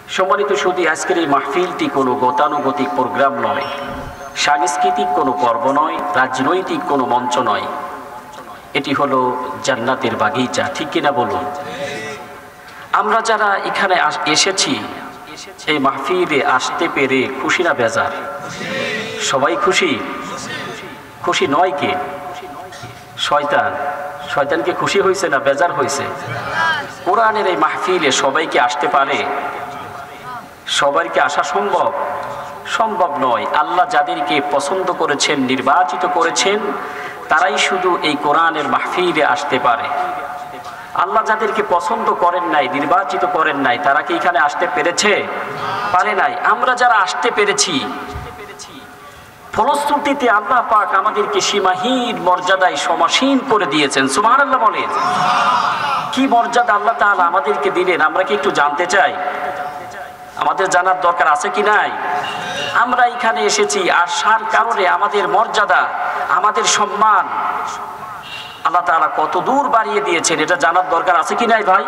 সম্মানিত সুধী, আজকের এই মাহফিলটি কোনো গতানুগতিক প্রোগ্রাম নয়, সাংস্কৃতিক কোনো পর্ব নয়, রাজনৈতিক কোনো মঞ্চ নয়। এটি হলো জান্নাতের বাগিচা, ঠিক কিনা বলুন? আমরা যারা এখানে এসেছি, এই মাহফিলে আসতে পেরে খুশি না বেজার? সবাই খুশি? খুশি নয় কে? শয়তান। শয়তানকে খুশি হয়েছে না বেজার হয়েছে? কোরআনের এই মাহফিলে সবাইকে আসতে পারে? সবাইকে আসা সম্ভব? সম্ভব নয়। আল্লাহ যাদেরকে পছন্দ করেছেন, নির্বাচিত করেছেন, তারাই শুধু এই কোরআনের মাহফিলে আসতে পারে। আল্লাহ যাদেরকে পছন্দ করেন নাই, নির্বাচিত করেন নাই, তারা কি এখানে আসতে পেরেছে? পারে নাই। আমরা যারা আসতে পেরেছি, ফলশ্রুতিতে আল্লাহ পাক আমাদেরকে সীমাহীন মর্যাদায় সমাসীন করে দিয়েছেন। সুবহানাল্লাহ বলেন। কি মর্যাদা আল্লাহ তাআলা আমাদেরকে দিলেন, আমরা কি একটু জানতে চাই? আমাদের জানার দরকার আছে কি নাই? আমরা এখানে এসেছি, আসার কারণে আমাদের মর্যাদা, আমাদের সম্মান আল্লাহ তাআলা কত দূর বাড়িয়ে দিয়েছেন, এটা জানার দরকার আছে কি নাই ভাই?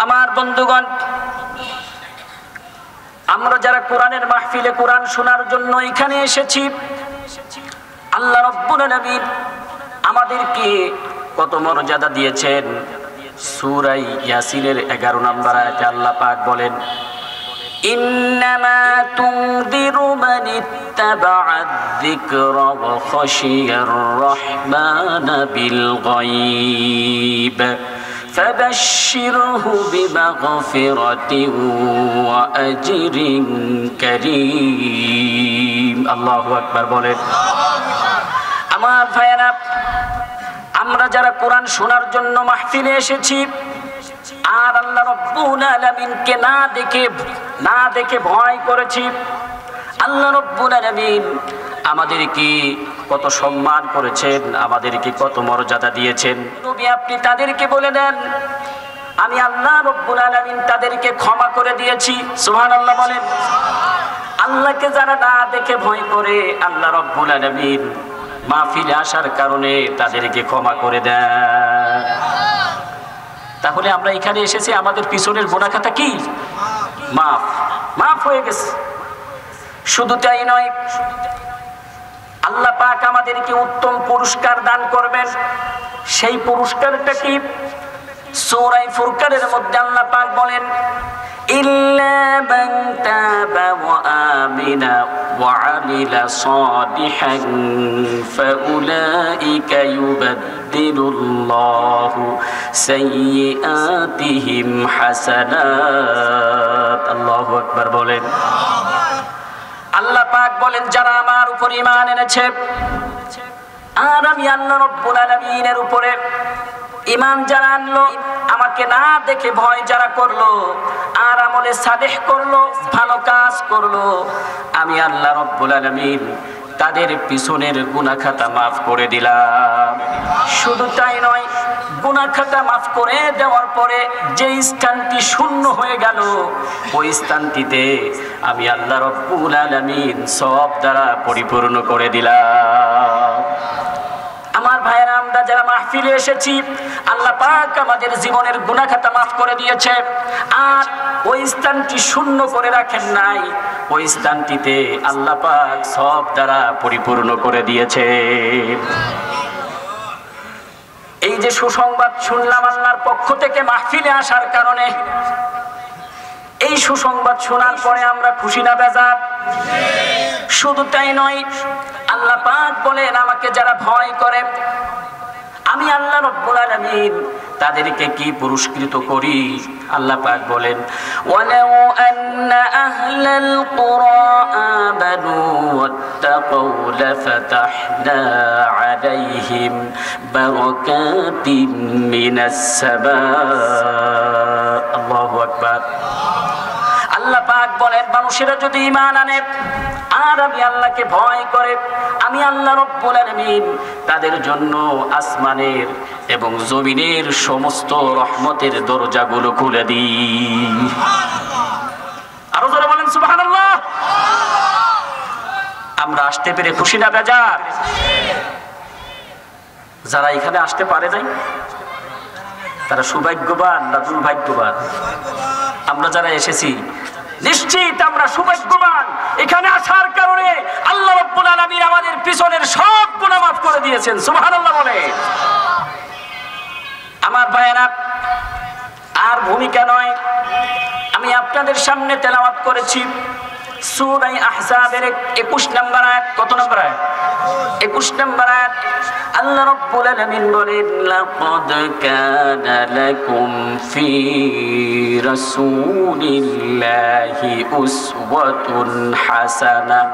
আমার বন্ধুগণ, আমরা যারা কোরআনের মাহফিলে কোরআন শোনার জন্য এখানে এসেছি, আল্লাহ রাব্বুল আলামিন আমাদেরকে কত মর্যাদা দিয়েছেন। সূরা ইয়াসিনের 11 নম্বর আয়াতে আল্লাহ পাক বলেন, ইন্নামা তুনদিরু মান ইত্তাবাআদ যিকরা ওয়া খাশিয়ার রাহমানা বিল গায়ব ফাবাশশিরহু বিমাগফিরাতিন ওয়া আজরিন কারীম। আল্লাহু আকবার বলেন। আমার ভাইয়েরা, আমরা যারা কোরআন শোনার জন্য মাহফিলে এসেছি, আর আল্লাহ রাব্বুল আলামিনকে না দেখে ভয় করেছি, আল্লাহ রাব্বুল আলামিন আমাদেরকে কত সম্মান করেছেন, আমাদেরকে কত মর্যাদা দিয়েছেন। নবী, আপনি তাদেরকে বলে দেন, আমি আল্লাহ রাব্বুল আলামিন তাদেরকে ক্ষমা করে দিয়েছি। সুবহানাল্লাহ বলেন। আল্লাহকে যারা না দেখে ভয় করে, আল্লাহ রাব্বুল আলামিন মাহফিলে আসার কারণে তাদেরকে ক্ষমা করে দেন। তাহলে আমরা এখানে এসেছি, আমাদের পিছনের গুনাহ খাতা কি মাফ হয়ে গেছে। শুধু তাই নয়, আল্লাহ পাক আমাদেরকে উত্তম পুরস্কার দান করবেন। সেই পুরস্কারটা কি? সূরা ফুরকানের মধ্যে আল্লাহ পাক বলেন, ইল্লা মান তাবা ওয়া আমিনা ওয়া আমিলা সালিহান ফাউলাইকা ইউবাদদিলুল্লাহু সাইয়্যাতিহিম হাসানাত। আল্লাহু আকবার বলেন। আল্লাহ পাক বলেন, যারা আমার উপর ঈমান এনেছে, আর আমি আল্লাহ রাব্বুল আলামিনের উপরে ঈমান যারা আনলো, আমাকে না দেখে ভয় যারা করলো, আর আমলে সালেহ করলো, ভালো কাজ করলো, আমি আল্লাহ রাব্বুল আলামিন তাদের পিছনের গুনাহ খাতা মাফ করে দিলাম। শুধু তাই নয়, গুনাহ খাতা মাফ করে দেওয়ার পরে যে স্থানটি শূন্য হয়ে গেল, ওই স্থানটিতে আমি আল্লাহ রাব্বুল আলামিন সওয়াব দ্বারা পরিপূর্ণ করে দিলাম। আমার ভাইয়েরা, আমরা যারা মাহফিলে এসেছি, আল্লাহ পাক আমাদের জীবনের গুনাহ খাতা মাফ করে দিয়েছে, আর ওই স্থানটি শূন্য করে রাখেন নাই, ওই স্থানটিতে আল্লাহ পাক সব দ্বারা পরিপূর্ণ করে দিয়েছে। এই যে সুসংবাদ শুনলাম আল্লাহর পক্ষ থেকে মাহফিলে আসার কারণে, এই সুসংবাদ শোনার পরে আমরা খুশি না বেজার? শুধু তাই নয়, আল্লাহ পাক বলেন, আমাকে যারা ভয় করে, আমি আল্লাহ রাব্বুল আলামিন তাদেরকে কি পুরস্কৃত করি? আল্লাহ পাক বলেন, ওয়ালাউ আন্না আহলাল কুরা আমানু ওয়াত্তাকাউ লাফাতাহনা আলাইহিম বারাকাতিম মিনাস সামা। আল্লাহু আকবার। আল্লাহ পাক বলেন, মানুষেরা যদি ঈমান আনে আর আমি আল্লাহকে ভয় করে, আমি আল্লাহ রাব্বুল আলামিন তাদের জন্য আসমানের এবং জমিনের সমস্ত রহমতের দরজাগুলো খুলে দিই। আরো জোরে বলেন সুবহানাল্লাহ। আমরা আসতে পেরে খুশি না বেজার? যারা এখানে আসতে পারে নাই, তারা সৌভাগ্যবান না দুর্ভাগ্যবান? আমরা যারা এসেছি নিশ্চিত আমরা সৌভাগ্যবান। এখানে আসার কারণে আল্লাহ রাব্বুল আলামিন আমাদের পিছনের সব গুনাহ মাফ করে দিয়েছেন। সুবহানাল্লাহ বলে। আমার ভাইয়েরা, আর ভূমিকা নয়, আমি আপনাদের সামনে তেলাওয়াত করেছি সূরা আহজাবের 21 নম্বর আয়াত। কত নম্বর আয়াত? 21 নম্বর আয়াত। আল্লাহ রাব্বুল আলামিন বলেন, লাকাদ কানা লাকুম ফি রাসূলিল্লাহি উসওয়াতুন হাসানাহ।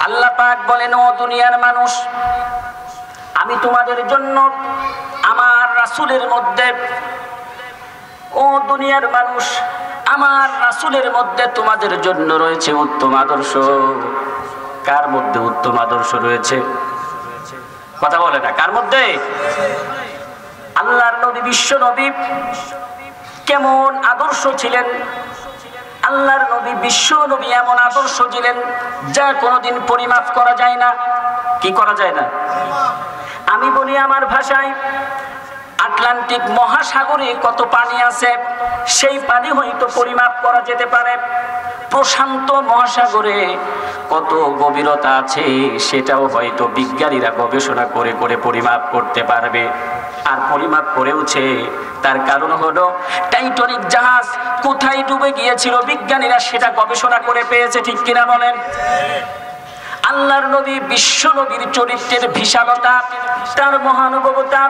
আল্লাহ পাক বলেন, ও দুনিয়ার মানুষ, আমি তোমাদের জন্য আমার রাসূলের মধ্যে, ও দুনিয়ার মানুষ, আমার রাসূলের মধ্যে তোমাদের জন্য রয়েছে উত্তম আদর্শ। কার মধ্যে উত্তম আদর্শ রয়েছে? কথা বলে না, কার মধ্যে? আল্লাহর নবী, বিশ্ব নবী কেমন আদর্শ ছিলেন? আল্লাহর নবী, বিশ্ব নবী এমন আদর্শ ছিলেন যা কোনোদিন পরিমাপ করা যায় না। কি করা যায় না? আমি বলি আমার ভাষায়, আটলান্টিক মহাসাগরে কত পানি আছে, সেই পানি হয়তো পরিমাপ করা যেতে পারে। প্রশান্ত মহাসাগরে কত গভীরতা আছে, সেটাও হয়তো বিজ্ঞানীরা গবেষণা করে করে পরিমাপ করতে পারবে। আর পরিমাপ করেওছে। তার কারণ হলো টাইটানিক জাহাজ কোথায় ডুবে গিয়েছিল, বিজ্ঞানীরা সেটা গবেষণা করে পেয়েছে। ঠিক কিনা বলেন? আল্লাহর নবী, বিশ্ব নবীর চরিত্রের বিশালতা, তার মহানুভবতা,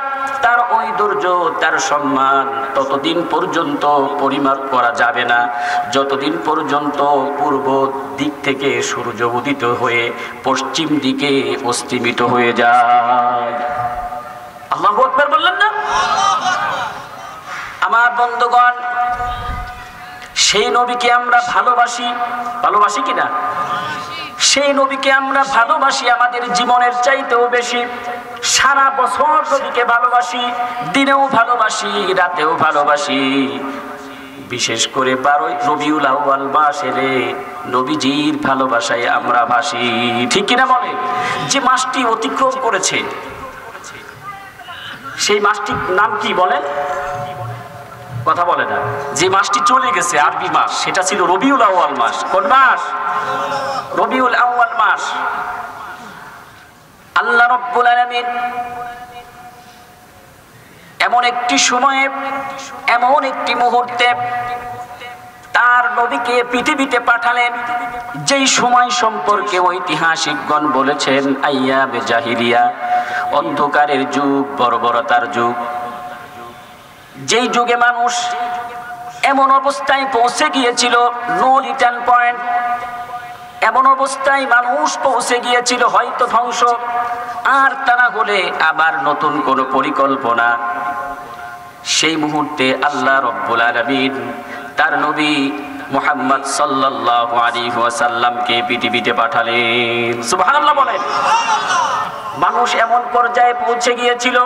তার ঐশ্বর্য, তার সম্মান ততদিন পর্যন্ত পরিমাপ করা যাবে না যতদিন পর্যন্ত পূর্ব দিক থেকে সূর্য উদিত হয়ে পশ্চিম দিকে অস্তমিত হয়ে যায়। আল্লাহু আকবার বললেন না? আমার বন্ধুগণ, সেই নবীকে আমরা ভালোবাসি। ভালোবাসি কিনা? সেই নবীকে আমরা ভালোবাসি আমাদের জীবনের চাইতেও বেশি। সারা বছর নবীকে ভালোবাসি, দিনেও ভালোবাসি, রাতেও ভালোবাসি। বিশেষ করে 12 রবিউল আউয়াল মাস এলে নবীজির ভালোবাসায় আমরা ভাসি। ঠিক কিনা বলে? যে মাসটি অতিক্রম করেছে, সেই মাসটির নাম কি বলেন? কথা বলে না। যে মাসটি চলে গেছে, আরবি মাস, সেটা ছিল রবিউল আউয়াল মাস। কোন মাস? রবিউল আউয়াল মাস। আল্লাহ রাব্বুল আলামিন এমন একটি সময়ে, এমন একটি মুহূর্তে তার নবীকে পৃথিবীতে পাঠালেন, যেই সময় সম্পর্কে ঐতিহাসিকগণ বলেছেন আইয়ামে জাহিলিয়া, অন্ধকারের যুগ, বর্বরতার যুগ। যেই যুগে মানুষ এমন অবস্থায় পৌঁছে গিয়েছিল, নো রিটার্ন পয়েন্ট। এমন অবস্থায় মানুষ পৌঁছে গিয়েছিল হয়তো ধ্বংস, আর তা না হলে আবার নতুন কোনো পরিকল্পনা। সেই মুহূর্তে আল্লাহ রাব্বুল আলামিন তার নবী মুহাম্মদ সাল্লাল্লাহু আলাইহি ওয়াসাল্লামকে পৃথিবীতে পাঠালেন। সুবহানাল্লাহ বলেন। মানুষ এমন পর্যায়ে পৌঁছে গিয়েছিল,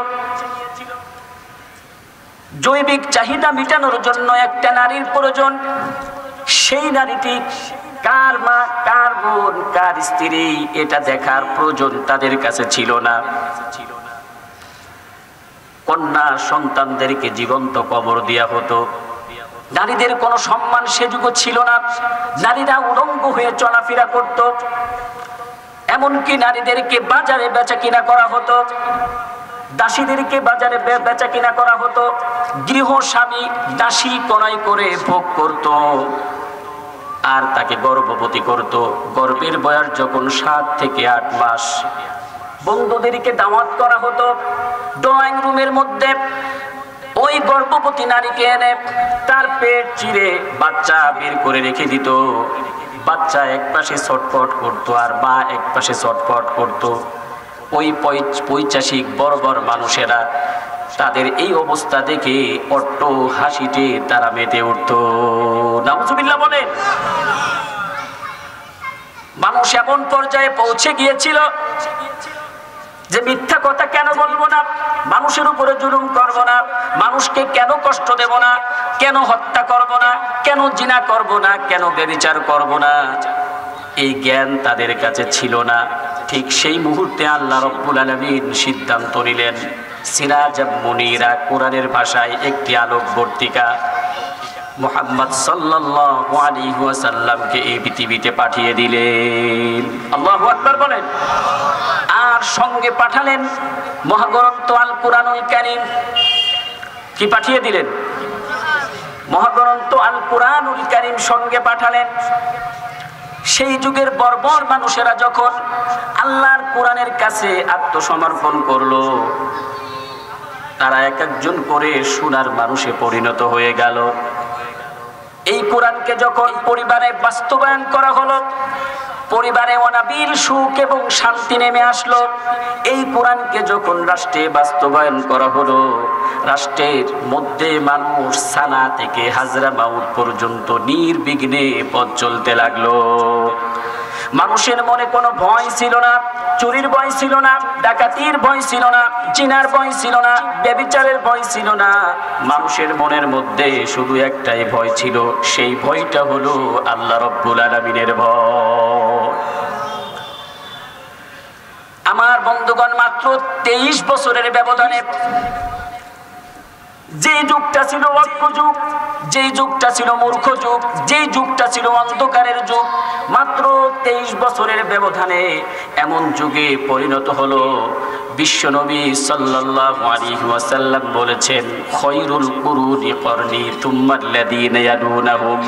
জৈবিক চাহিদা মেটানোর জন্য একটা নারীর প্রয়োজন। সেই নারীটি কার মা, কার বোন, কার স্ত্রী, এটা দেখার প্রয়োজন তাদের কাছে ছিল না। কন্যা সন্তানদেরকে জীবন্ত কবর দেয়া হতো। নারীদের কোনো সম্মান সে যুগে ছিল না। নারীরা উলঙ্গ হয়ে চলাফেরা করত। এমনকি নারীদেরকে বাজারে বেচা কিনা করা হতো, দাসীদেরকে বাজারে বেচা কিনা করা হতো। গৃহ স্বামী দাসী ক্রয় করে ভোগ করত আর তাকে গর্ভবতী করত। গর্ভের বয়স যখন 7 থেকে 8 মাস, বন্ধুদেরকে দাওয়াত করা হতো। ড্রয়িং রুমের মধ্যে ওই গর্ভবতী নারীকে এনে তার পেট চিরে বাচ্চা বের করে রেখে দিত। বাচ্চা এক পাশে ছটফট করতো আর মা এক পাশে ছটফট করতো। ওই পৈশাচিক বর্বর মানুষেরা তাদের এই অবস্থা দেখে অট্ট হাসিতে তারা মেতে উঠত। নাউজুবিল্লাহ বলেন। মানুষ এমন পর্যায়ে পৌঁছে গিয়েছিল যে মিথ্যা কথা কেন বলবো না, মানুষের উপরে জুলুম করব না, মানুষকে কেন কষ্ট দেব না, কেন হত্যা করব না, কেন জিনা করব না, কেন ব্যভিচার করব না, এই জ্ঞান তাদের কাছে ছিল না। ঠিক সেই মুহূর্তে আল্লাহ রাব্বুল আলামিন সিদ্ধান্ত নিলেন সিরাজাম মুনীরা, কোরআনের ভাষায় একটি আলোকবর্তিকা, মুহাম্মদ সাল্লাল্লাহু আলাইহি ওয়াসাল্লামকে এই পৃথিবীতে পাঠিয়ে দিলেন। আল্লাহু আকবার বলেন। আর সঙ্গে পাঠালেন মহাগ্রন্থ আল কুরআনুল কারীম। কি পাঠিয়ে দিলেন? মহাগ্রন্থ আল কুরআনুল কারীম সঙ্গে পাঠালেন। সেই যুগের বর্বর মানুষেরা যখন আল্লাহর কোরআনের কাছে আত্মসমর্পণ করলো, তারা এক একজন করে সোনার মানুষে পরিণত হয়ে গেল। এই কোরআনকে যখন পরিবারে বাস্তবায়ন করা হলো, পরিবারে অনাবিল সুখ এবং শান্তি নেমে আসলো। এই কোরআনকে যখন রাষ্ট্রে বাস্তবায়ন করা হলো, রাষ্ট্রের মধ্যে মানুষ সানা থেকে হাজরা মাউত পর্যন্ত নির্বিঘ্নে পথ চলতে লাগলো। মানুষের মনে কোনো ভয় ছিল না, চুরির ভয় ছিল না, ডাকাতির ভয় ছিল না, জিনার ভয় ছিল না, ব্যভিচারের ভয় ছিল না। মানুষের মনের মধ্যে শুধু একটাই ভয় ছিল, সেই ভয়টা হলো আল্লাহ রাব্বুল আলামিনের ভয়। আমার বন্ধুগণ, মাত্র 23 বছরের ব্যবধানে যে যুগটা ছিল অজ্ঞ যুগ, যে যুগটা ছিল মূর্খ যুগ, যে যুগটা ছিল অন্ধকারের যুগ, মাত্র 23 বছরের ব্যবধানে এমন যুগে পরিণত হলো। বিশ্বনবী সাল্লাল্লাহু আলাইহি ওয়াসাল্লাম বলেছেন, খায়রুল কুরুনি করনি সুম্মাল্লাযীনা ইয়ালুনাহুম,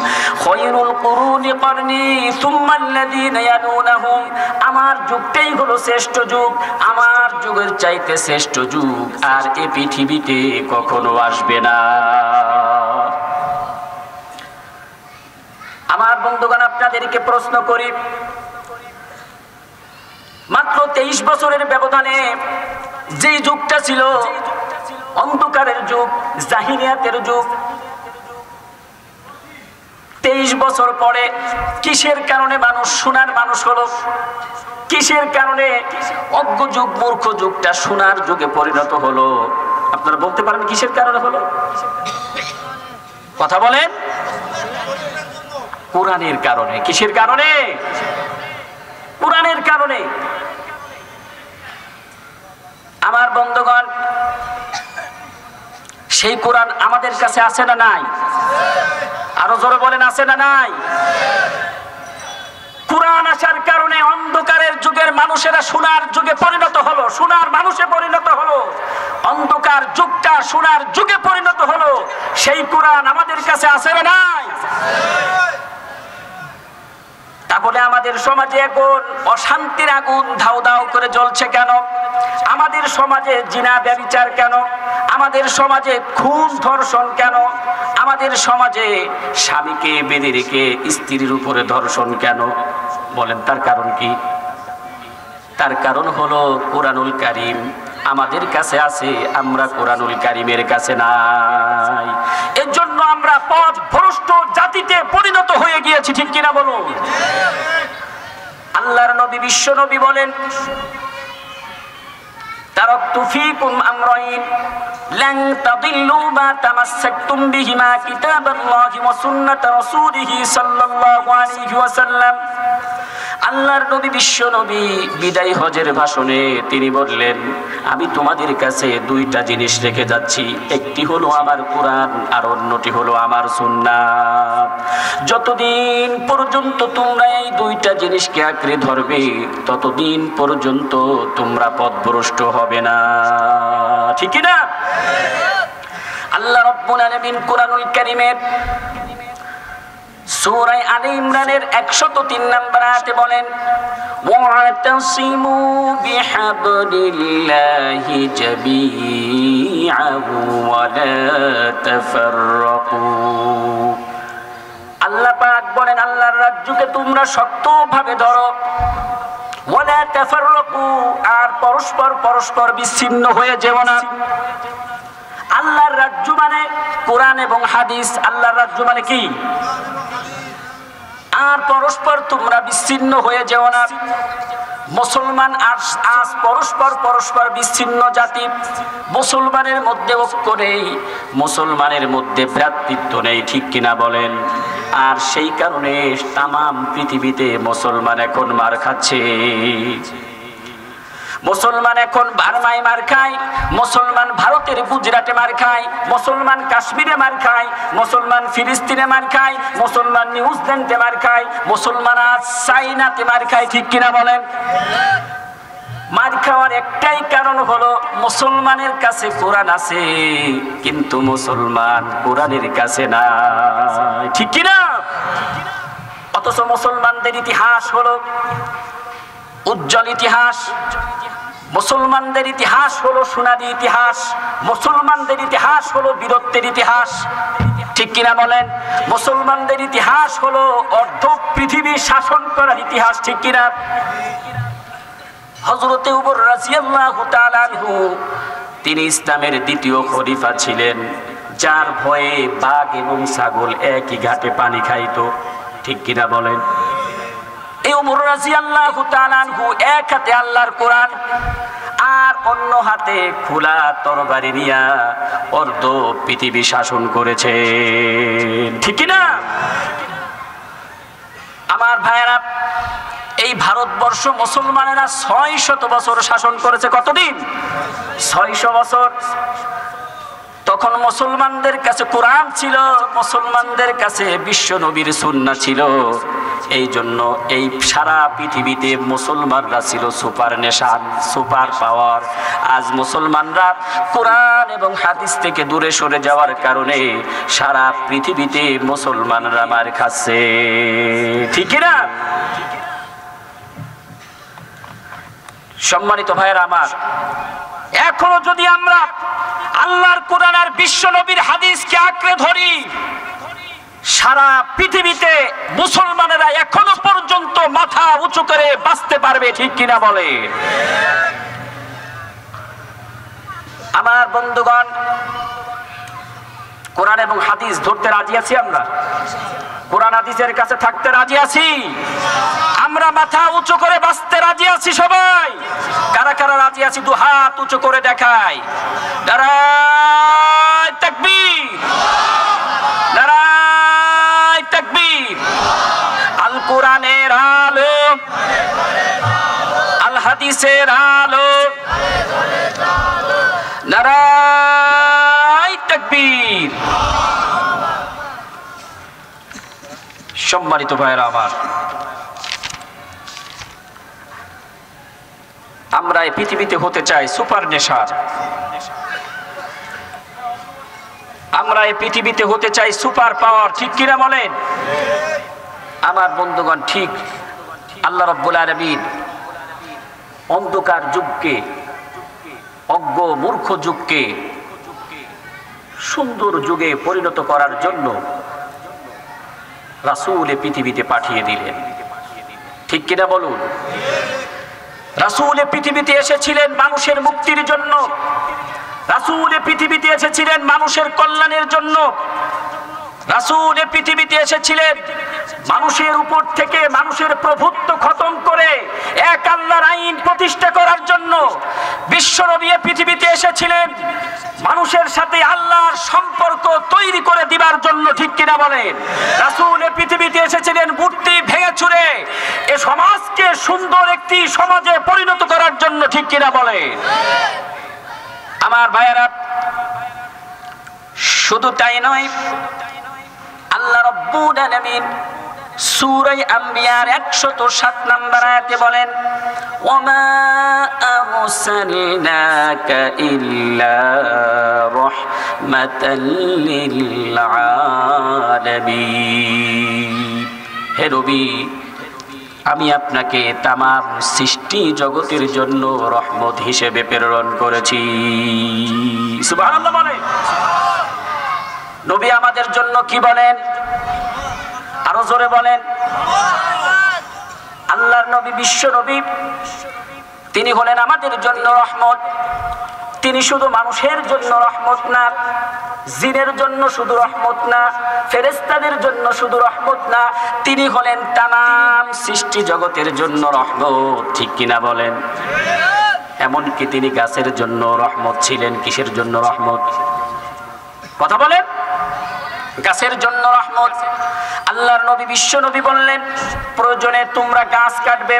খায়রুল কুরুনি করনি সুম্মাল্লাযীনা ইয়ালুনাহুম। আমার যুগটাই হলো শ্রেষ্ঠ যুগ, আমার যুগের চাইতে শ্রেষ্ঠ যুগ আর এই পৃথিবীতে কখনো আসবে না। আমার বন্ধুগণ, আপনাদেরকে প্রশ্ন করি, মাত্র 23 বছরের ব্যবধানে যে যুগটা ছিল অন্ধকারের যুগ, জাহিলিয়াতের যুগ, 23 বছর পরে কিসের কারণে মানুষ সোনার মানুষ হলো? কিসের কারণে অজ্ঞ যুগ মূর্খ যুগটা সোনার যুগে পরিণত হলো? আপনারা বলতে পারেন কিসের কারণে হলো? কথা বলেন। কোরআনের কারণে। কিসের কারণে? কোরআনের কারণে। আমার বন্ধুগণ, সেই কোরআন আমাদের কাছে আছে না নাই? আরো জোরে বলেন, আছে না নাই? কোরআন আসার কারণে অন্ধকারের যুগের মানুষেরা সোনার যুগে পরিণত হলো, সোনার মানুষে পরিণত হলো। অন্ধকার যুগটা সোনার যুগে পরিণত হলো। সেই কোরআন আমাদের কাছে আছে না নাই? তাহলে আমাদের সমাজে এখন অশান্তির আগুন ধাউ ধাউ করে জ্বলছে কেন? আমাদের সমাজে জিনা ব্যভিচার কেন? আমাদের সমাজে খুন ধর্ষণ কেন? আমাদের সমাজে স্বামীকে বেঁধে রেখে স্ত্রীর উপরে ধর্ষণ কেন? বলেন, তার কারণ কি? তার কারণ হলো কোরআনুল কারীম আমাদের কাছে আছে, আমরা কোরআনুল কারীমের কাছে নাই। এর জন্য আমরা পথভ্রষ্ট জাতিতে পরিণত হয়ে গিয়েছি। ঠিক কিনা বলুন? আল্লাহর নবী বিশ্ব নবী বলেন, তারাকতু ফীকুম আমরাইন লান তাদিল্লু মা তামাসসাকতুম বিহিমা কিতাবাল্লাহি ওয়া সুন্নাত রাসূলিহি সাল্লাল্লাহু আলাইহি ওয়াসাল্লাম। আল্লাহর নবী বিশ্ব নবী বিদায় হজের ভাষণে তিনি বললেন, আমি তোমাদের কাছে দুইটা জিনিস রেখে যাচ্ছি, একটি হলো আমার কোরআন আর অন্যটি হলো আমার সুন্নাত। যতদিন পর্যন্ত তোমরা এই দুইটা জিনিসকে আঁকড়ে ধরবে, ততদিন পর্যন্ত তোমরা পথভ্রষ্ট হবে না। ঠিক না? আল্লাহ রাব্বুল আলামিন কোরআনুল কারীমের সূরা আলে ইমরানের 103 নম্বর আয়াতে বলেন, ওয়াতাসিমু বিহাবলিল্লাহি জামিআন ওয়া লা তাফাররাকু। আল্লাহ পাক বলেন, আল্লাহর রাজ্যকে তোমরা শক্তভাবে ধরো, ওয়া লা তাফাররাকু, আর পরস্পর বিচ্ছিন্ন হয়ে যেও না। আল্লাহর রাজ্য মানে কোরআন এবং হাদিস। আল্লাহর রাজ্য মানে কি? আর পরস্পর তোমরা বিচ্ছিন্ন হয়ে যেও না। মুসলমান আজ পরস্পর বিচ্ছিন্ন জাতি। মুসলমানের মধ্যে ঐক্য নেই, মুসলমানের মধ্যে ভ্রাতৃত্ব নেই। ঠিক কিনা বলেন? আর সেই কারণে তামাম পৃথিবীতে মুসলমান এখন মার খাচ্ছে। মুসলমান এখন বার্মায় মার খায়, মুসলমান ভারতের গুজরাটে মার খায়, মুসলমান কাশ্মীরে মার খায়, মুসলমান ফিলিস্তিনে মার খায়, মুসলমান নিউজিল্যান্ডে মার খায়, মুসলমান আজ চাইনাতে মার খায়। ঠিক কিনা বলেন? মার খাওয়ার একটাই কারণ হলো মুসলমানের কাছে কোরআন আছে কিন্তু মুসলমান কোরআনের কাছে না। ঠিক কিনা? অথচ মুসলমানদের ইতিহাস হলো উজ্জ্বল ইতিহাস, মুসলমানদের ইতিহাস হলো সোনালী ইতিহাস, মুসলমানদের ইতিহাস হলো বীরত্বের ইতিহাস। ঠিক কিনা বলেন? মুসলমানদের ইতিহাস হলো অর্ধ পৃথিবী শাসন করার ইতিহাস। ঠিক কিনা? হযরতে উমর রাদিয়াল্লাহু তাআলা আনহু তিনি ইসলামের দ্বিতীয় খলিফা ছিলেন, যার ভয়ে বাঘ এবং ছাগল একই ঘাটে পানি খাইতো। ঠিক কিনা বলেন? এই উমর রাদিয়াল্লাহু তাআলা আনহু এক হাতে আল্লাহর কোরআন আর অন্য হাতে খোলা তরবারি নিয়া অর্ধ পৃথিবী শাসন করেছে। ঠিক কিনা? আমার ভাইয়েরা, এই ভারতবর্ষ মুসলমানেরা 600 বছর শাসন করেছে। কতদিন? 600 বছর। তখন মুসলমানদের কাছে কোরআন ছিল, মুসলমানদের কাছে বিশ্ব নবীর সুন্নাহ ছিল। এই জন্য এই সারা পৃথিবীতে মুসলমানরা ছিল সুপার নেশন, সুপার পাওয়ার। আজ মুসলমানরা কোরআন এবং হাদিস থেকে দূরে সরে যাওয়ার কারণে সারা পৃথিবীতে মুসলমানরা মার খাচ্ছে। ঠিক না? সম্মানিত ভাইয়েরা আমার, এখনো যদি আমরা আল্লাহর কোরআন আর বিশ্ব নবীর হাদিসকে আঁকড়ে ধরি, সারা পৃথিবীতে মুসলমানেরা এখনো পর্যন্ত মাথা উঁচু করে বাঁচতে পারবে। ঠিক কিনা বলে? আমার বন্ধুগণ, কোরআন এবং হাদিস ধরতে রাজি আছি আমরা? কোরআন হাদিসের কাছে থাকতে রাজি আছি? আমরা মাথা উঁচু করে বাঁচতে রাজি আছি সবাই? কারা কারা রাজি আছি? দু হাত উঁচু করে দেখাই। নারায়ে তাকবীর, নারায়ে তাকবীর। আল কোরআনের আলো, আল হাদিসের আলো, নারায়ে তাকবীর। সম্মানিত ভাইয়েরা আমার, আমরা এই পৃথিবীতে হতে চাই সুপার নেশন, আমরা এই পৃথিবীতে হতে চাই সুপার পাওয়ার। ঠিক কিনা বলেন? আমার বন্ধুগণ, ঠিক আল্লাহ রাব্বুল আলামিন অন্ধকার যুগকে, অজ্ঞ মূর্খ যুগকে সুন্দর যুগে পরিণত করার জন্য রাসূল পৃথিবীতে পাঠিয়ে দিলেন। ঠিক কিনা বলুন? রাসূল পৃথিবীতে এসেছিলেন মানুষের মুক্তির জন্য, রাসূল পৃথিবীতে এসেছিলেন মানুষের কল্যাণের জন্য, রাসূল পৃথিবীতে এসেছিলেন মানুষের উপর থেকে মানুষের প্রভুত্ব খতম করে এক আল্লাহর আইন প্রতিষ্ঠা করার জন্য। বিশ্বনবী পৃথিবীতে এসেছিলেন মানুষের সাথে আল্লাহর সম্পর্ক তৈরি করে দিবার জন্য। ঠিক কিনা বলেন? রাসূল পৃথিবীতে এসেছিলেন মূর্তি ভেঙে চুরে এ সমাজকে সুন্দর একটি সমাজে পরিণত করার জন্য। ঠিক কিনা বলেন? আমার ভাইয়েরা, শুধু তাই নয়, আল্লাহ রাব্বুল আলামিন সূরা আম্বিয়ার 107 নম্বর আয়াতে বলেন, ওয়ামা আরসালনাকা ইল্লা রাহমাতাল লিল আলামিন। হে নবী, আমি আপনাকে তামাম সৃষ্টি জগতের জন্য রহমত হিসেবে প্রেরণ করেছি। সুবহানাল্লাহ বলেন। নবী আমাদের জন্য কি বলেন? আরো জোরে বলেন। আল্লাহর নবী, বিশ্ব নবী, তিনি হলেন আমাদের জন্য রহমত। তিনি শুধু মানুষের জন্য রহমত না, জিনের জন্য শুধু রহমত না, ফেরেশতাদের জন্য শুধু রহমত না, তিনি হলেন তামাম সৃষ্টি জগতের জন্য রহমত। ঠিক কিনা বলেন? এমনকি তিনি গাছের জন্য রহমত ছিলেন। কিসের জন্য রহমত? কথা বলেন। গাছের জন্য রহমত। আল্লাহর নবী, বিশ্ব নবী বললেন, প্রয়োজনে তোমরা গাছ কাটবে,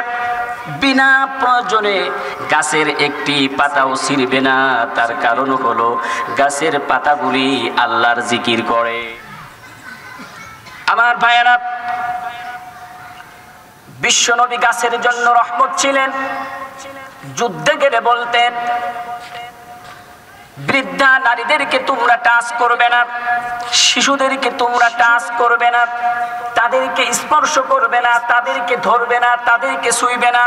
বিনা প্রয়োজনে গাছের একটি পাতাও ছিঁড়বে না। তার কারণ হলো গাছের পাতাগুলি আল্লাহর জিকির করে। আমার ভাইয়েরা, বিশ্বনবী গাছের জন্য রহমত ছিলেন। যুদ্ধে গেলে বলতেন, বৃদ্ধা নারীদেরকে তোমরা টাচ করবে না, শিশুদেরকে তোমরা টাচ করবে না, তাদেরকে স্পর্শ করবে না, তাদেরকে ধরবে না, তাদেরকে ছুঁইবে না।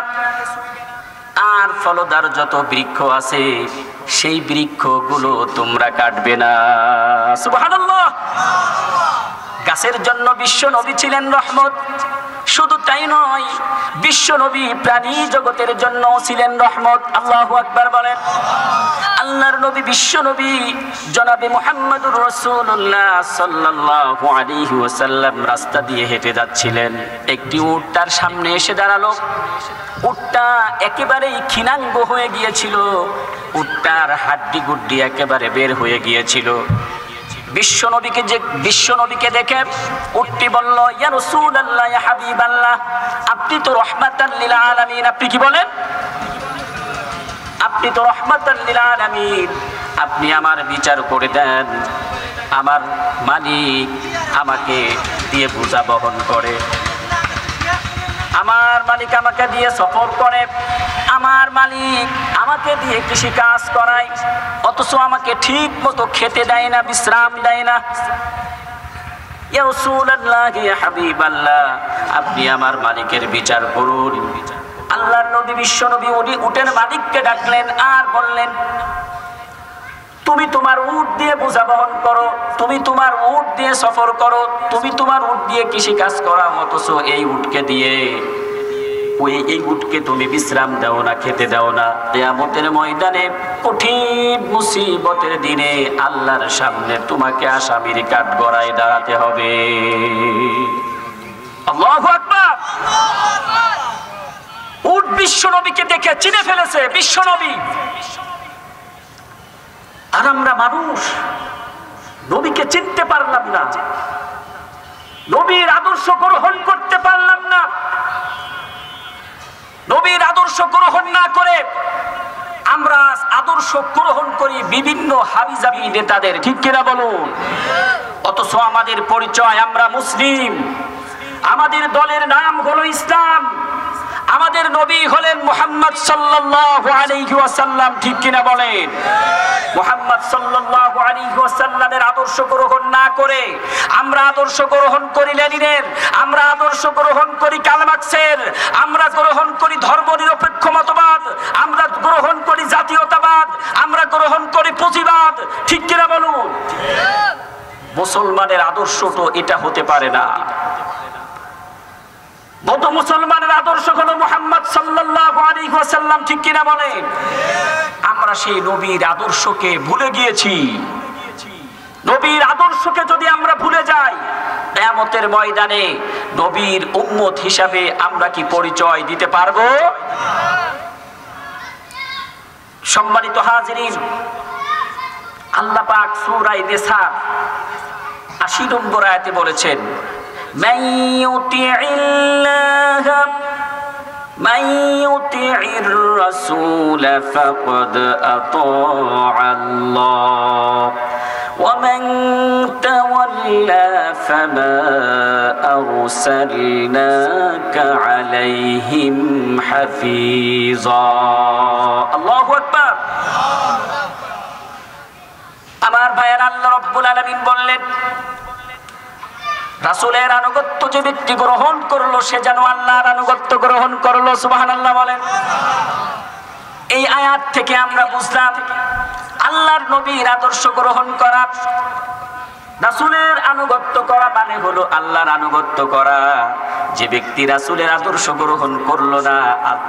আর ফলদার যত বৃক্ষ আছে সেই বৃক্ষগুলো তোমরা কাটবে না। সুবহানাল্লাহ। গাছের জন্য বিশ্ব নবী ছিলেন রহমত। শুধু তাই নয়, বিশ্ব নবী প্রাণী জগতের জন্য ছিলেন রহমত। আল্লাহু আকবার বলেন। আল্লাহর নবী বিশ্ব নবী জনাবে মুহাম্মদুর রাসূলুল্লাহ সাল্লাল্লাহু আলাইহি ওয়াসাল্লাম রাস্তা দিয়ে হেঁটে যাচ্ছিলেন। একটি উট তার সামনে এসে দাঁড়ালো। উটটা একেবারেই ক্ষীণাঙ্গ হয়ে গিয়েছিল, উটটার হাড্ডি গুড্ডি একেবারে বের হয়ে গিয়েছিল। বিশ্বনবীকে দেখে উটটি বলল, ইয়া রাসূলুল্লাহ, ইয়া হাবিবাল্লাহ, আপনি তো রাহমাতাল লিল আলামিন। আপনি কি বলেন? আপনি তো রাহমাতাল লিল আলামিন। আপনি আমার বিচার করে দেন। আমার মালিক আমাকে দিয়ে বোঝা বহন করে, আমার মালিক আমাকে দিয়ে সফর করে, আমার মালিক আমাকে দিয়ে কৃষি কাজ করায়, অথচ আমাকে ঠিক মতো খেতে দেয় না, বিশ্রাম দেয় না। ইয়া রাসূলুল্লাহ, ইয়া হাবিবাল্লাহ, আপনি আমার মালিকের বিচার করুন। আল্লাহর নবী বিশ্ব নবী উটের মালিককে ডাকলেন আর বললেন, তুমি তোমার উট দিয়ে বোঝা বহন করো, তুমি তোমার উট দিয়ে সফর করো, তুমি তোমার উট দিয়ে কৃষি কাজ করা, অথচ এই উটকে দিয়ে এই উটকে তুমি বিশ্রাম দাও না, খেতে দাও না। কিয়ামতের ময়দানে কঠিন মুসিবতের দিনে আল্লাহর সামনে তোমাকে আসামির কাঠগড়ায় দাঁড়াতে হবে। আল্লাহু আকবার। উট বিশ্ব নবীকে দেখে চিনে ফেলেছে বিশ্ব নবী। আর আমরা মানুষ নবীকে চিনতে পারলাম না, নবীর আদর্শ গ্রহণ করতে পারলাম না। নবীর আদর্শ গ্রহণ না করে আমরা আদর্শ গ্রহণ করি বিভিন্ন হাবিজাবি নেতাদের, ঠিক কিনা বলুন? অথচ আমাদের পরিচয়, আমরা মুসলিম, আমাদের দলের নাম হলো ইসলাম, আমাদের নবী হলেন মুহাম্মদ সাল্লাল্লাহু আলাইহি ওয়াসাল্লাম, ঠিক কিনা বলেন? মুহাম্মদ সাল্লাল্লাহু আলাইহি ওয়াসাল্লামের আদর্শ গ্রহণ না করে আমরা আদর্শ গ্রহণ করি লেনিনের, আমরা আদর্শ গ্রহণ করি কার্ল মার্ক্সের, আমরা গ্রহণ করি ধর্মনিরপেক্ষ মতবাদ, আমরা গ্রহণ করি জাতীয়তাবাদ, আমরা গ্রহণ করি পুঁজিবাদ, ঠিক কিনা বলুন? মুসলমানের আদর্শ তো এটা হতে পারে না। বড় মুসলমানের আদর্শ হলো মুহাম্মদ সাল্লাল্লাহু আলাইহি ওয়াসাল্লাম, ঠিক কিনা বলেন? আমরা সেই নবীর আদর্শকে ভুলে গিয়েছি। নবীর আদর্শকে যদি আমরা ভুলে যাই, কিয়ামতের ময়দানে নবীর উম্মত হিসাবে আমরা কি পরিচয় দিতে পারবো? সম্মানিত হাজিরিন, আল্লাহ পাক সূরা নিসা ৮০ নম্বর আয়াতে বলেছেন, من يطع الله من يطع الرسول فقد أطاع الله ومن تولى فما أرسلناك عليهم حفيظا الله أكبر। আমার ভাইয়ের, আল্লাহ রাব্বুল আলামিন বললেন, রাসূলের আনুগত্য যে ব্যক্তি গ্রহণ করলো সে যেন আল্লাহর আনুগত্য গ্রহণ করলো। সুবহানাল্লাহ বলেন। এই আয়াত থেকে আমরা বুঝলাম আল্লাহর নবীর আদর্শ গ্রহণ করা, রাসূলের আনুগত্য করা মানে হলো আল্লাহর আনুগত্য করা। যে ব্যক্তি রাসূলের আদর্শ গ্রহণ করলো না,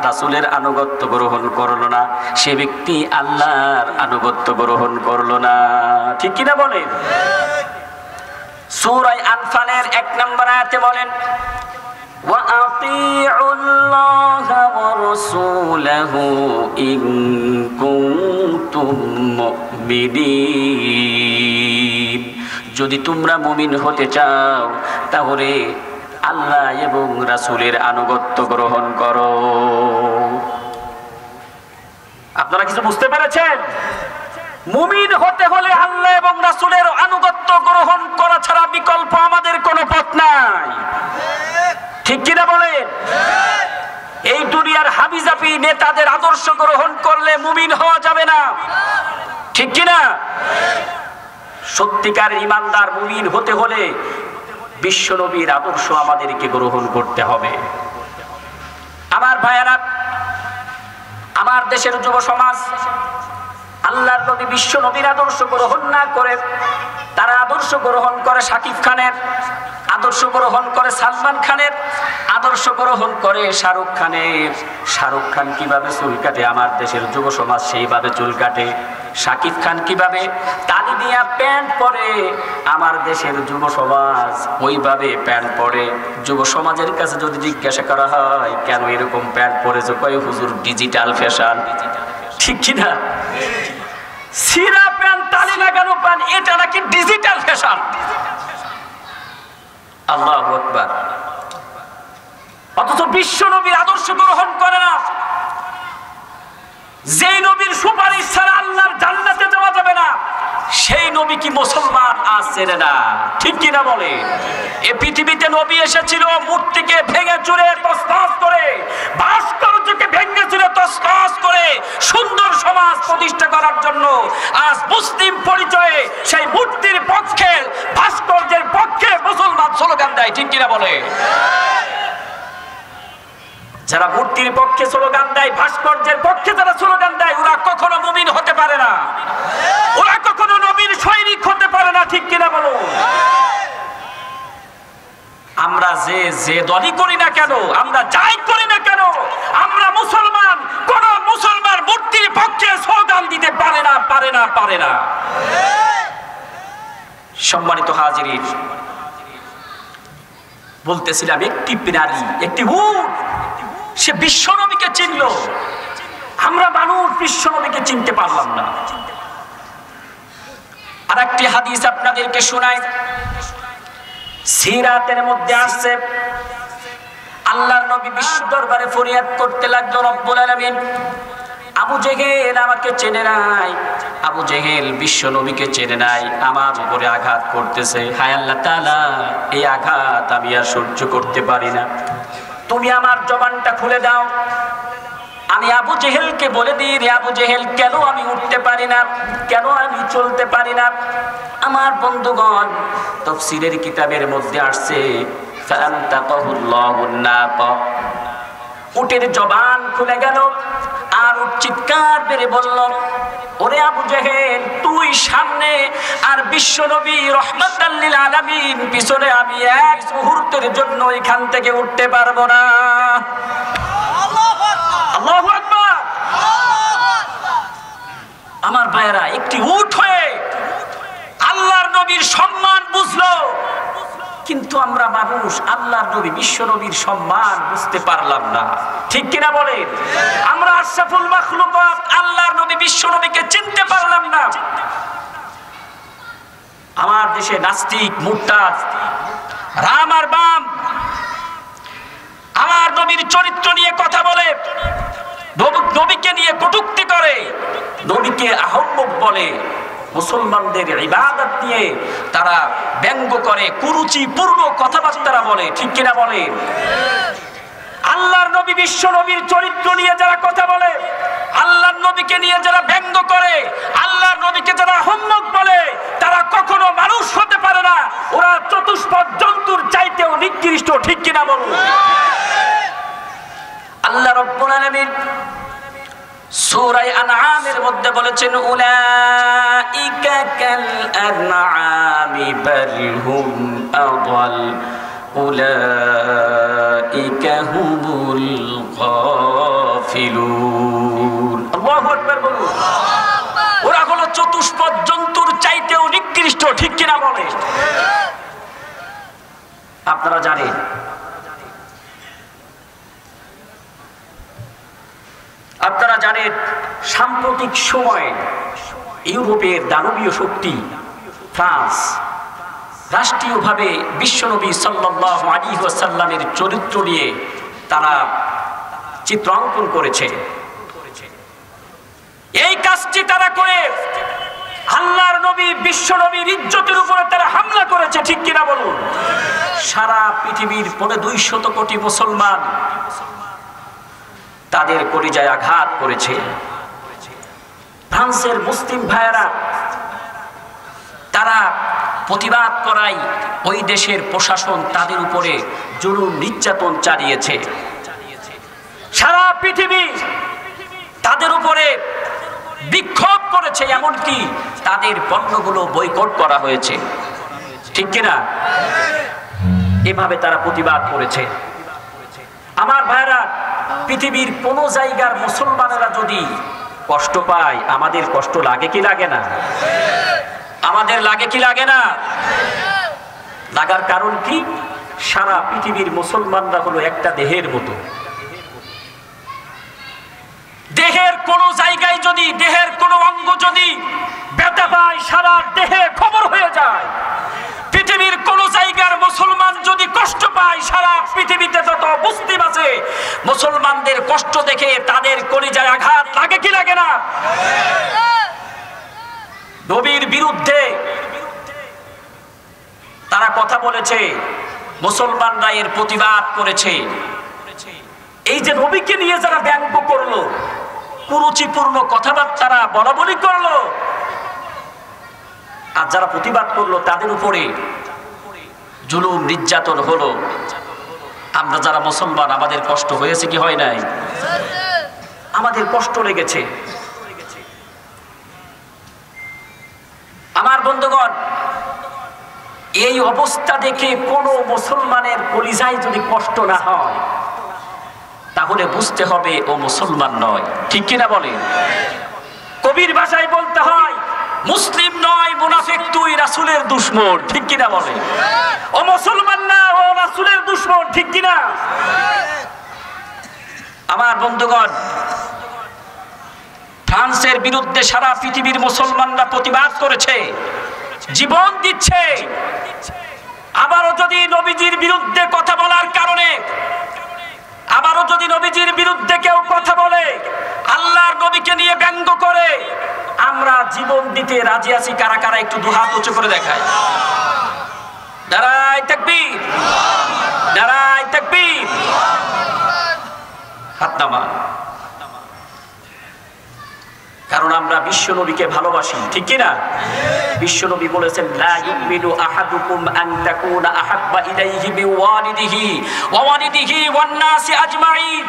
রাসূলের আনুগত্য গ্রহণ করলো না, সে ব্যক্তি আল্লাহর আনুগত্য গ্রহণ করলো না, ঠিক কিনা বলেন? সূরা আনফালের ১ নম্বর আয়াতে বলেন, ওয়া আতিউল্লাহ ওয়া রাসূলাহু ইন কুনতুম মুমিনিন। যদি তোমরা মুমিন হতে চাও তাহলে আল্লাহ এবং রাসূলের আনুগত্য গ্রহণ করো। আপনারা কিছু বুঝতে পেরেছেন? মুমিন হতে হলে আল্লাহ এবং রাসূলের আনুগত্য গ্রহণ করা ছাড়া বিকল্প আমাদের কোনো পথ নাই। ঠিক কিনা বলেন? এই দুনিয়ার হাবিজাবি নেতাদের আদর্শ গ্রহণ করলে মুমিন হওয়া যাবে না। ঠিক কিনা? সত্যিকার ইমানদার মুমিন হতে হলে বিশ্ব নবীর আদর্শ আমাদেরকে গ্রহণ করতে হবে। আমার ভাইয়েরা, আমার দেশের যুব সমাজ আল্লাহর নবী বিশ্ব নবীর আদর্শ গ্রহণ না করে তারা আদর্শ গ্রহণ করে শাকিব খানের, আদর্শ গ্রহণ করে সালমান খানের, আদর্শ গ্রহণ করে শাহরুখ খানের। শাহরুখ খান কিভাবে চুল কাটে আমার দেশের যুব সমাজ সেইভাবে চুল কাটে। শাকিব খান কিভাবে তালি দিয়া প্যান্ট পরে আমার দেশের যুব সমাজ ওইভাবে প্যান্ট পরে। যুব সমাজের কাছে যদি জিজ্ঞাসা করা হয় কেন এরকম প্যান্ট পরেছো, কয় হুজুর ডিজিটাল ফ্যাশন। ঠিক কিনা? সিরা প্যান্ট তালি লাগানো প্যান্ট এটা নাকি ডিজিটাল ফ্যাশন। আল্লাহু আকবার। অথচ বিশ্ব নবীর আদর্শ গ্রহণ করে না। যে নবীর সুপারিশ ছাড়া আল্লাহর জান্নাতে যাওয়া যাবে না সেই নবী কি মুসলমান আছে না? ঠিক কিনা বলে? এই পৃথিবীতে নবী এসেছিল মূর্তিকে ভেঙে চুরে তছনছ করে, ভাস্কর্যকে ভেঙে চুরে তছনছ করে সুন্দর সমাজ প্রতিষ্ঠা করার জন্য। আজ মুসলিম পরিচয়ে সেই মূর্তির পক্ষে, ভাস্কর্যের পক্ষে মুসলমান স্লোগান দেয়। ঠিক কিনা বলে? যারা মূর্তির পক্ষে স্লোগান দেয়, ভাস্কর্যের পক্ষে যারা স্লোগান দেয়, ওরা কখনো মুমিন হতে পারে না, ওরা কখনো নবীর সৈনিক হতে পারে না। ঠিক কিনা বলো? আমরা যে দলই করি না কেন, আমরা যাই করি না কেন, আমরা মুসলমান। কোন মুসলমান মূর্তির পক্ষে স্লোগান দিতে পারে না, পারে না, পারে না। সম্মানিত হাজিরিন, বলতেছিলাম একটি নারী, একটি উট, সে বিশ্ব নবীকে চিনল। আমরা মানুষ বিশ্ব নবীকে চিনতে পারলাম না। আর একটি হাদিস আপনাদেরকে শোনাই, সিরাতের মধ্যে আসছে আল্লাহর নবী বিশ্ব দরবারে ফরিয়াদ করতে লাগলো, রব্বুল আলামিন আবু জেহেল আমাকে চেনে নাই, আবু জেহেল বিশ্ব নবীকে চেনে নাই, আমার উপরে আঘাত করতেছে। হায় আল্লাহ তাআলা, এই আঘাত আমি আর সহ্য করতে পারি না, তুমি আমার জবানটা খুলে দাও, আমি আবু জেহেলকে বলে দিই, রে আবু জেহেল, কেন আমি উঠতে পারি না, কেন আমি চলতে পারি না। আমার বন্ধুগণ, তাফসীরের কিতাবের মধ্যে আসছে উটের জবান খুলে গেল আর চিৎকার বেড়ে বলল, ওরে আবু জেহেল, তুই সামনে আর বিশ্ব নবী রাহমাতাল লিল আলামিন পিছনে, আমি এক মুহূর্তের জন্য এখান থেকে উঠতে পারবো না। আল্লাহু আকবার। আমার ভাইয়েরা, একটি উট হয়ে আল্লাহর নবীর সম্মান বুঝলো, কিন্তু আমরা মানুষ আল্লাহর নবী বিশ্ব নবীর সম্মান বুঝতে পারলাম না। ঠিক কিনা বলেন? আমরা আশরাফুল মাখলুকাত আল্লাহর নবী বিশ্ব নবীকে চিনতে পারলাম না। আমার দেশে নাস্তিক, মুরতাদ, রাম আর বাম আমার নবীর চরিত্র নিয়ে কথা বলে, নবীকে নিয়ে কটূক্তি করে, নবীকে আহম্মক বলে, মুসলমানদের ইবাদত নিয়ে তারা ব্যঙ্গ করে, কুরুচিপূর্ণ কথাবার্তা বলে। ঠিক কিনা বলে? আল্লাহর নবী বিশ্ব নবীর চরিত্র নিয়ে যারা কথা বলে, আল্লাহর নবীকে নিয়ে যারা ব্যঙ্গ করে, আল্লাহর নবীকে যারা আহম্মক বলে, তারা কখনো মানুষ হতে পারে না, ওরা চতুষ্পদ জন্তুর চাইতেও নিকৃষ্ট। ঠিক কিনা বলুন? আল্লাহ রাব্বুল আলামিন সূরা আনআমের মধ্যে বলেছেন, উলাইকা কাল আনআমি বাল হুম আদাল উলাইকা হুমুল গাফিলুন। আল্লাহু আকবার বলুন। ওরা হলো চতুষ্পদ জন্তুর চাইতেও নিকৃষ্ট। ঠিক কিনা বলে? আপনারা জানেন সাম্প্রতিক সময়ে ইউরোপের দানবীয় শক্তি ফ্রান্স, রাষ্ট্রীয়ভাবে বিশ্বনবী সাল্লাল্লাহু আলাইহি ওয়াসাল্লামের চরিত্র নিয়ে তারা চিত্রাঙ্কন করেছে। এই কাজটি তারা করে আল্লাহর নবী বিশ্বনবীর ইজ্জতের উপরে তারা হামলা করেছে, ঠিক কিনা বলুন? সারা পৃথিবীর 200 কোটি মুসলমান তাদের কলিজায় আঘাত করেছে। ফ্রান্সের মুসলিম ভাইয়েরা তারা প্রতিবাদ করায় ওই দেশের প্রশাসন তাদের উপরে জুলুম নির্যাতন চালিয়েছে। সারা পৃথিবী তাদের উপরে বিক্ষোভ করেছে, এমনকি তাদের পণ্যগুলো বয়কট করা হয়েছে, ঠিক কিনা? এভাবে তারা প্রতিবাদ করেছে। আমার ভাইরা, পৃথিবীর কোন জায়গার মুসলমানেরা যদি কষ্ট পায়, আমাদের কষ্ট লাগে কি লাগে না? আমাদের লাগে কি লাগে না? লাগার কারণ কি? সারা পৃথিবীর মুসলমানরা হলো একটা দেহের মতো। দেহের কোন জায়গায় যদি, দেহের কোন অঙ্গ যদি ব্যথা পায়, সারা দেহে খবর হয়ে যায়। পৃথিবীর কোন জায়গার মুসলমান যদি কষ্ট পায়, সারা পৃথিবীতে যত মুসলিম আছে মুসলমানদের কষ্ট দেখে তাদের কলিজায় আঘাত লাগে কি লাগে না? নবীর বিরুদ্ধে তারা কথা বলেছে, মুসলমানরা এর প্রতিবাদ করেছে। এই যে নবীকে নিয়ে যারা ব্যঙ্গ করলো, কুরুচিপূর্ণ কথাবার্তা বলা বলি করলো, আর যারা প্রতিবাদ করলো তাদের উপরে জুলুম নির্যাতন হলো। আমরা যারা মুসলমান, আমাদের কষ্ট হয়েছে কি হয় নাই? আমাদের কষ্ট লেগেছে। আমার বন্ধুগণ, এই অবস্থা দেখে কোন মুসলমানের কলিজায় যদি কষ্ট না হয়, তাহলে বুঝতে হবে ও মুসলমান নয়, ঠিক কিনা বলেন? কবির ভাষায় বলতে হয়, মুসলিম নয় মুনাফিক তুই, রাসূলের দুশমন, ঠিক কিনা বলেন? ও মুসলমান না, ও রাসূলের দুশমন, ঠিক কিনা? আমার বন্ধুগণ, ফ্রান্সের বিরুদ্ধে সারা পৃথিবীর মুসলমানরা প্রতিবাদ করেছে, জীবন দিচ্ছে। আবারও যদি নবীজির বিরুদ্ধে কথা বলার কারণে, আবারও যদি নবীজির বিরুদ্ধে কেউ কথা বলে, আল্লাহর নবীকে নিয়ে ব্যঙ্গ করে, আমরা জীবন দিতে রাজি আছি। কারা কারা একটু দুহাত উঁচু করে দেখায়? নারায়ে তাকবীর, নারায়ে তাকবীর। হাত নামান। কারণ আমরা বিশ্বনবীকে ভালোবাসি, ঠিক কি না? বিশ্বনবী বলেছেন, লা ইউমিনু আহাদুকুম আন তাকুনা আহাব্বা ইলাইহি বিওয়ালিদিহি ওয়া ওয়ালিদিহি ওয়ান নাসি আজমাইন।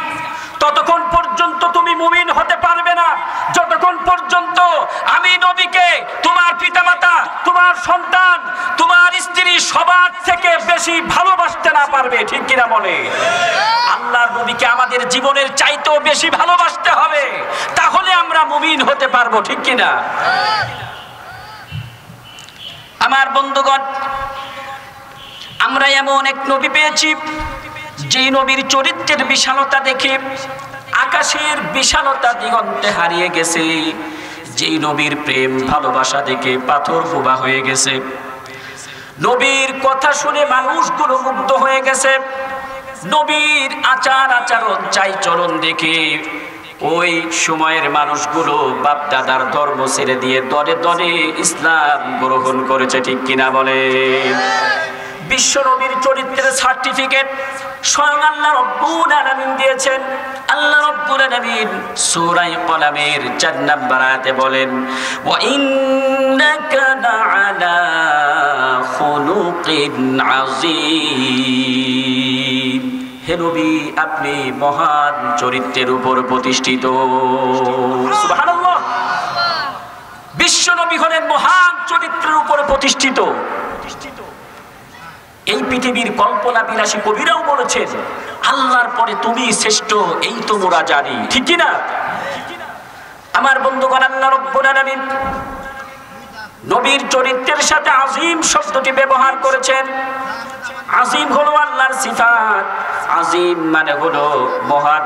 ততক্ষণ পর্যন্ত তুমি মুমিন হতে পারবে না যতক্ষণ পর্যন্ত আমি নবীকে, তোমার পিতামাতা, তোমার সন্তান, তোমার স্ত্রী সবার থেকে বেশি ভালোবাসতে না পারবে, ঠিক কিনা বলে? আল্লাহর নবীকে আমাদের জীবনের চাইতেও বেশি ভালোবাসতে হবে, তাহলে আমরা মুমিন হতে পারবো, ঠিক কিনা? আমার বন্ধুগণ, আমরা এমন এক নবী পেয়েছি যে নবীর চরিত্রের বিশালতা দেখে আকাশের বিশালতা দিগন্তে হারিয়ে গেছে। যেই নবীর প্রেম ভালোবাসা দেখে পাথর বোবা হয়ে গেছে। নবীর কথা শুনে মানুষগুলো মুগ্ধ হয়ে গেছে। নবীর আচার আচরণ চাই চলন দেখে ওই সময়ের মানুষগুলো বাপ দাদার ধর্ম ছেড়ে দিয়ে দলে দলে ইসলাম গ্রহণ করেছে, ঠিক কিনা বলে? বিশ্ব নবীর চরিত্রের সার্টিফিকেট স্বয়ং আল্লাহ রাব্বুল আলামিন দিয়েছেন। আল্লাহ রাব্বুল আলামিন সূরা কলামের 4 নম্বর আয়াতে বলেন, ওয়া ইন্নাকা লাআলা খুলুকিন আযীম। হে নবী, আপনি মহান চরিত্রের উপর প্রতিষ্ঠিত। সুবহানাল্লাহ। বিশ্ব নবী হলেন মহান চরিত্রের উপর প্রতিষ্ঠিত। এই পৃথিবীর কল্পনা বিলাসী কবিরাও বলেছেন, আল্লাহর পরে তুমি শ্রেষ্ঠ, এই তো মোরা জানি, ঠিক কি না? আমার বন্ধুগণ, আল্লাহ রাব্বুল আলামিন নবীর চরিত্রের সাথে আজিম শব্দটি ব্যবহার করেছেন। আজিম হলো আল্লাহর সিফাত, আজিম মানে হলো মহান,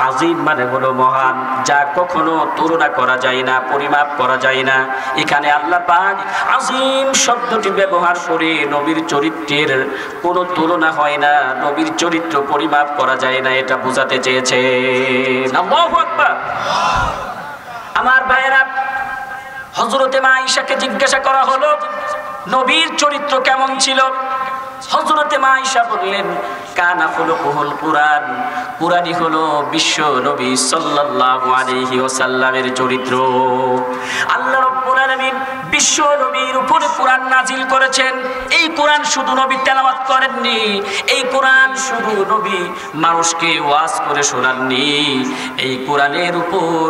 আজিম মানে হলো মহান, যা কখনো তুলনা করা যায় না, পরিমাপ করা যায় না। এখানে আল্লাহ পাক আজিম শব্দটি ব্যবহার করে নবীর চরিত্রের কোনো তুলনা হয় না, নবীর চরিত্র পরিমাপ করা যায় না, এটা বোঝাতে চেয়েছে। আল্লাহু আকবার। আমার ভাইয়েরা, হযরতে মা আয়েশাকে জিজ্ঞাসা করা হলো নবীর চরিত্র কেমন ছিল। হযরতে মা আয়েশা বললেন, কানা খুলুকুল কুরআন, কুরআনই হলো বিশ্ব নবী সাল্লাল্লাহু আলাইহি ওয়াসাল্লামের চরিত্র। আল্লাহ রাব্বুল আলামিন বিশ্ব নবীর উপরে কুরআন নাজিল করেছেন। এই কুরআন শুধু নবী তেলাওয়াত করেননি, এই কুরআন শুধু নবী মানুষকে ওয়াজ করে শোনাননি, এই কুরআনের উপর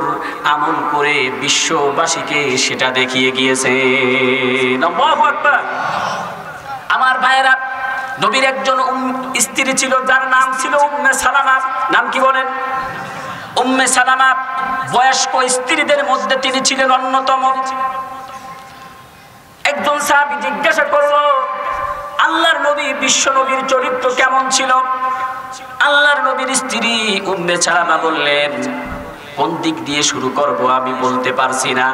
আমল করে বিশ্ববাসীকে সেটা দেখিয়ে গিয়েছেন। আল্লাহু আকবার। আমার ভাইয়েরা, নবীর একজন স্ত্রী ছিল যার নাম ছিল উম্মে সালামা। নাম কি বলেন? উম্মে সালামা। বয়স্ক স্ত্রীদের মধ্যে তিনি ছিলেন অন্যতম। একজন সাহাবী জিজ্ঞাসা করলো, আল্লাহর নবী বিশ্ব নবীর চরিত্র কেমন ছিল? আল্লাহর নবীর স্ত্রী উম্মে সালামা বললেন, কোন দিক দিয়ে শুরু করব আমি বলতে পারছি না,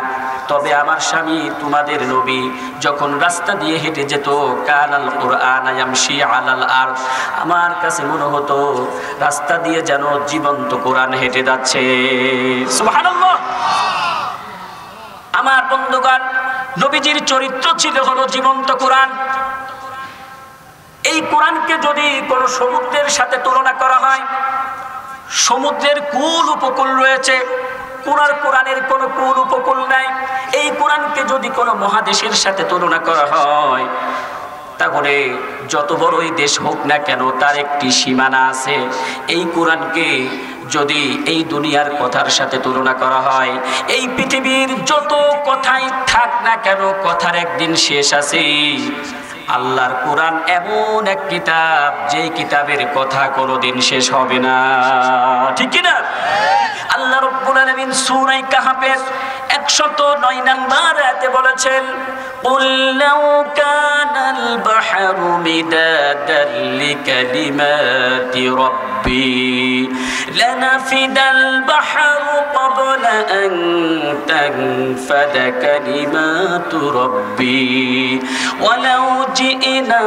তবে আমার স্বামী তোমাদের নবী যখন রাস্তা দিয়ে হেঁটে যেত, কানাল কুরআন ইয়ামশি আলাল আরদ, আমার কাছে মনে হতো রাস্তা দিয়ে যেন জীবন্ত কোরআন হেঁটে যাচ্ছে। সুবহানাল্লাহ। আমার বন্ধুগণ, নবীজির চরিত্র ছিল হলো জীবন্ত কোরআন। এই কোরআনকে যদি কোনো সমুদ্রের সাথে তুলনা করা হয়, সমুদ্রের কুল উপকূল রয়েছে, কোরআনের কোনো কুল উপকূল নাই। এই কোরআনকে যদি কোনো মহাদেশের সাথে তুলনা করা হয়, তাহলে যত বড়ই দেশ হোক না কেন তার একটি সীমানা আছে। এই কোরআনকে যদি এই দুনিয়ার কথার সাথে তুলনা করা হয়, এই পৃথিবীর যত কথাই থাক না কেন কথার একদিন শেষ আছে। আল্লাহর কোরআন এমন এক কিতাব, যেই কিতাবের কথা কোনোদিন শেষ হবে না, ঠিক কি না? আল্লাহ রাব্বুল আলামিন সূরা কাহফের 109 নম্বর আয়াতে বলেছেন, কুল লাউ কানাল বাহরু মিদাদান লিকালিমাতি রাব্বি লানাফিদাল বাহরু ক্বাবলা আন তানফাদা কালিমাতু রাব্বি ওয়ালাউ জিনা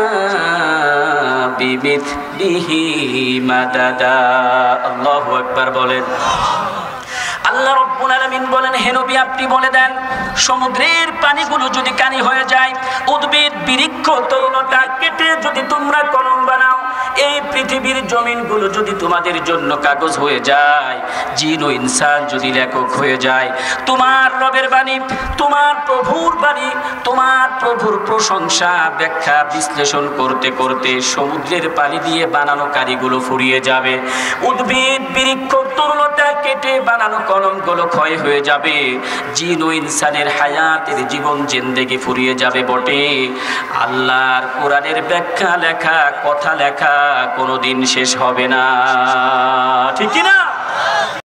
বিমিথলিহি মাদাদা। আল্লাহু আকবার বলেন। আল্লাহ রাব্বুল আলামিন বলেন, হে নবী আপনি বলে দেন, সমুদ্রের পানিগুলো যদি কানি হয়ে যায়, উদ্ভিদ বৃক্ষ তরুলতা কেটে যদি তোমরা কলম বানাও, এই পৃথিবীর জমিনগুলো যদি তোমাদের জন্য কাগজ হয়ে যায়, জিন ও ইনসান যদি লেখক হয়ে যায়, তোমার রবের বাণী, তোমার প্রভুর বাণী, তোমার প্রভুর প্রশংসা ব্যাখ্যা বিশ্লেষণ করতে করতে সমুদ্রের পানি দিয়ে বানানো কারিগুলো ফুরিয়ে যাবে, উদ্ভিদ বৃক্ষ তরুলতা কেটে বানানো কলমগুলো ক্ষয় হয়ে যাবে, জিন ও ইনসানের হায়াতের জীবন জিন্দেগি ফুরিয়ে যাবে বটে, আল্লাহর কোরআনের ব্যাখ্যা লেখা, কথা লেখা কোনোদিন শেষ হবে না।